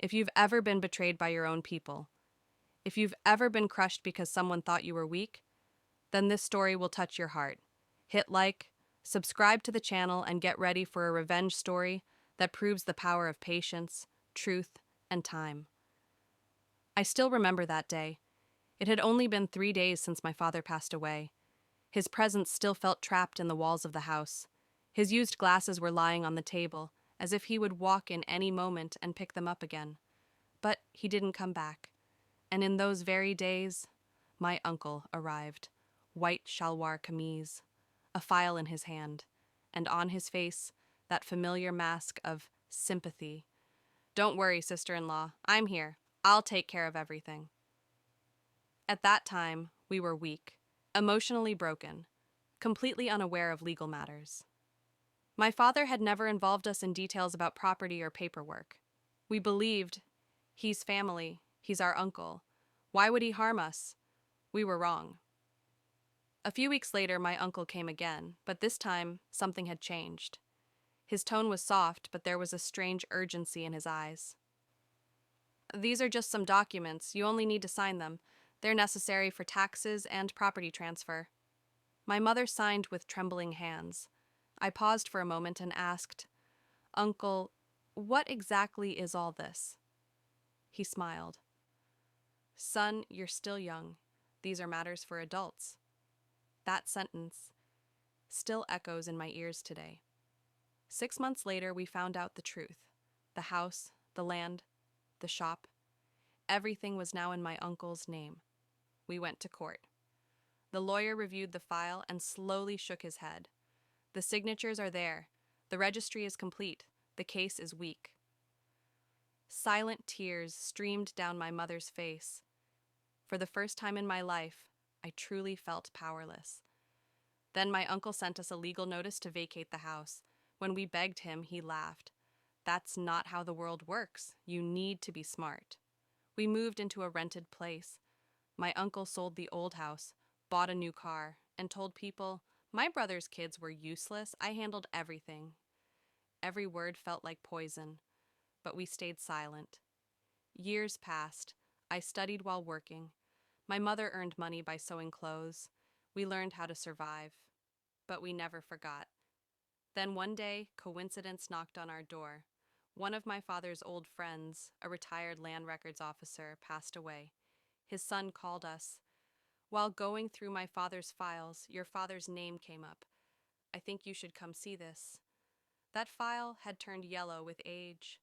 If you've ever been betrayed by your own people, if you've ever been crushed because someone thought you were weak, then this story will touch your heart. Hit like, subscribe to the channel, and get ready for a revenge story that proves the power of patience, truth, and time. I still remember that day. It had only been 3 days since my father passed away. His presence still felt trapped in the walls of the house. His used glasses were lying on the table, as if he would walk in any moment and pick them up again. But he didn't come back. And in those very days, my uncle arrived, white shalwar kameez, a file in his hand, and on his face, that familiar mask of sympathy. "Don't worry, sister-in-law, I'm here. I'll take care of everything." At that time, we were weak, emotionally broken, completely unaware of legal matters. My father had never involved us in details about property or paperwork. We believed, he's family, he's our uncle. Why would he harm us? We were wrong. A few weeks later, my uncle came again, but this time, something had changed. His tone was soft, but there was a strange urgency in his eyes. "These are just some documents. You only need to sign them. They're necessary for taxes and property transfer." My mother signed with trembling hands. I paused for a moment and asked, "Uncle, what exactly is all this?" He smiled. "Son, you're still young. These are matters for adults." That sentence still echoes in my ears today. 6 months later, we found out the truth. The house, the land, the shop, everything was now in my uncle's name. We went to court. The lawyer reviewed the file and slowly shook his head. "The signatures are there. The registry is complete. The case is weak." Silent tears streamed down my mother's face. For the first time in my life, I truly felt powerless. Then my uncle sent us a legal notice to vacate the house. When we begged him, he laughed. "That's not how the world works. You need to be smart." We moved into a rented place. My uncle sold the old house, bought a new car, and told people, "My brother's kids were useless. I handled everything." Every word felt like poison, but we stayed silent. Years passed. I studied while working. My mother earned money by sewing clothes. We learned how to survive, but we never forgot. Then one day, coincidence knocked on our door. One of my father's old friends, a retired land records officer, passed away. His son called us. "While going through my father's files, your father's name came up. I think you should come see this." That file had turned yellow with age,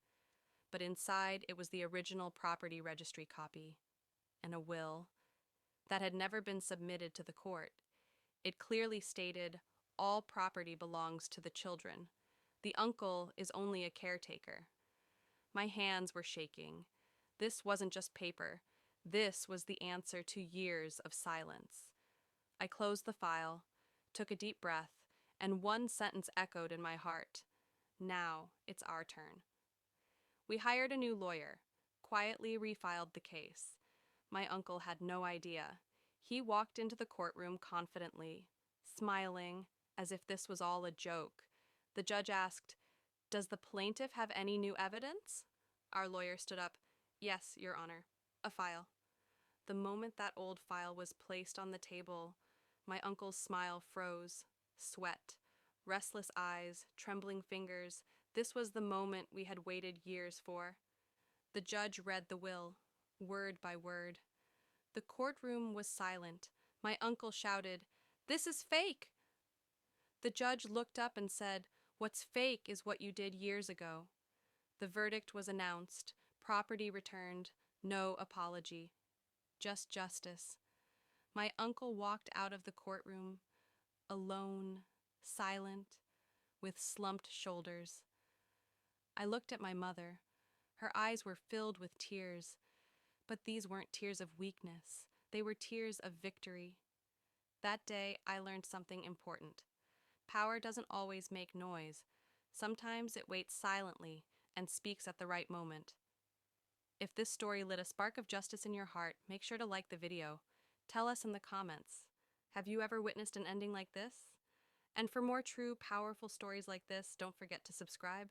but inside it was the original property registry copy, and a will that had never been submitted to the court. It clearly stated, "All property belongs to the children. The uncle is only a caretaker." My hands were shaking. This wasn't just paper. This was the answer to years of silence. I closed the file, took a deep breath, and one sentence echoed in my heart. "Now it's our turn." We hired a new lawyer, quietly refiled the case. My uncle had no idea. He walked into the courtroom confidently, smiling, as if this was all a joke. The judge asked, "Does the plaintiff have any new evidence?" Our lawyer stood up. "Yes, Your Honor. A file." The moment that old file was placed on the table, my uncle's smile froze. Sweat, restless eyes, trembling fingers. This was the moment we had waited years for. The judge read the will, word by word. The courtroom was silent. My uncle shouted, "This is fake!" The judge looked up and said, "What's fake is what you did years ago." The verdict was announced, property returned, no apology, just justice. My uncle walked out of the courtroom, alone, silent, with slumped shoulders. I looked at my mother. Her eyes were filled with tears, but these weren't tears of weakness. They were tears of victory. That day, I learned something important. Power doesn't always make noise. Sometimes it waits silently and speaks at the right moment. If this story lit a spark of justice in your heart, make sure to like the video. Tell us in the comments. Have you ever witnessed an ending like this? And for more true, powerful stories like this, don't forget to subscribe.